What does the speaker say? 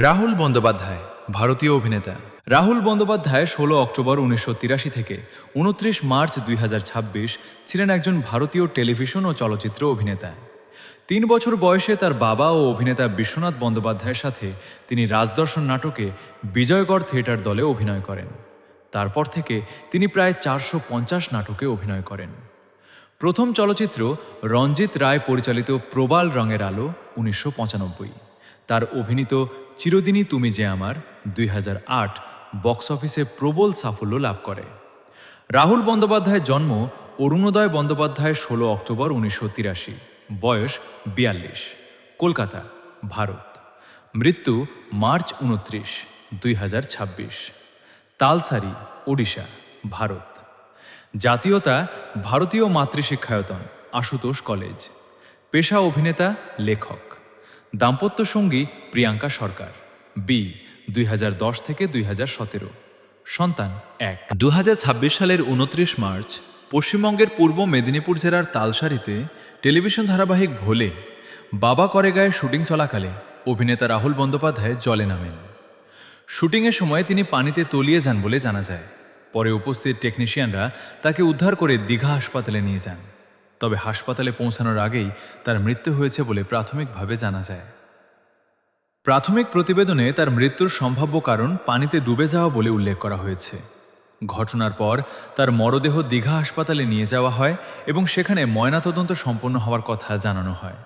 রাহুল বন্দ্যোপাধ্যায় ভারতীয় অভিনেতা। রাহুল বন্দ্যোপাধ্যায় ১৬ অক্টোবর ১৯৮৩ থেকে ২৯ মার্চ ২০২৬ ছিলেন একজন ভারতীয় টেলিভিশন ও চলচ্চিত্র অভিনেতা। ৩ বছর বয়সে তার বাবা ও অভিনেতা বিশ্বনাথ বন্দ্যোপাধ্যায়ের সাথে তিনি রাজদর্শন নাটকে বিজয়গড় থিয়েটার দলে অভিনয় করেন। তারপর থেকে তিনি প্রায় ৪৫০ নাটকে অভিনয় করেন। প্রথম চলচ্চিত্র রঞ্জিত রায় পরিচালিত প্রবাল রঙের আলো ১৯৯৫। তার অভিনীত চিরদিনই তুমি যে আমার ২০০৮ বক্স অফিসে প্রবল সাফল্য লাভ করে। রাহুল বন্দ্যোপাধ্যায়ের জন্ম অরুণোদয় বন্দ্যোপাধ্যায় ১৬ অক্টোবর ১৯৮৩, বয়স ৪২, কলকাতা, ভারত। মৃত্যু মার্চ ২৯, ২০২৬, তালসারি, ওড়িশা, ভারত। জাতীয়তা ভারতীয় মাতৃশিক্ষায়তন, আশুতোষ কলেজ। পেশা অভিনেতা, লেখক। দাম্পত্য সঙ্গী প্রিয়াঙ্কা সরকার, বি ২০১০ থেকে ২০১৭। সন্তান ১। ২০২৬ সালের ২৯ মার্চ পশ্চিমবঙ্গের পূর্ব মেদিনীপুর জেলার তালসারিতে টেলিভিশন ধারাবাহিক ভোলে বাবা করে গায়ে শুটিং চলাকালে অভিনেতা রাহুল বন্দ্যোপাধ্যায় জলে নামেন। শুটিংয়ের সময় তিনি পানিতে তলিয়ে যান বলে জানা যায়। পরে উপস্থিত টেকনিশিয়ানরা তাকে উদ্ধার করে দীঘা হাসপাতালে নিয়ে যান। তবে হাসপাতালে পৌঁছানোর আগেই তার মৃত্যু হয়েছে বলে প্রাথমিকভাবে জানা যায়। প্রাথমিক প্রতিবেদনে তার মৃত্যুর সম্ভাব্য কারণ পানিতে ডুবে যাওয়া বলে উল্লেখ করা হয়েছে। ঘটনার পর তার মরদেহ দীঘা হাসপাতালে নিয়ে যাওয়া হয় এবং সেখানে ময়নাতদন্ত সম্পন্ন হওয়ার কথা জানানো হয়।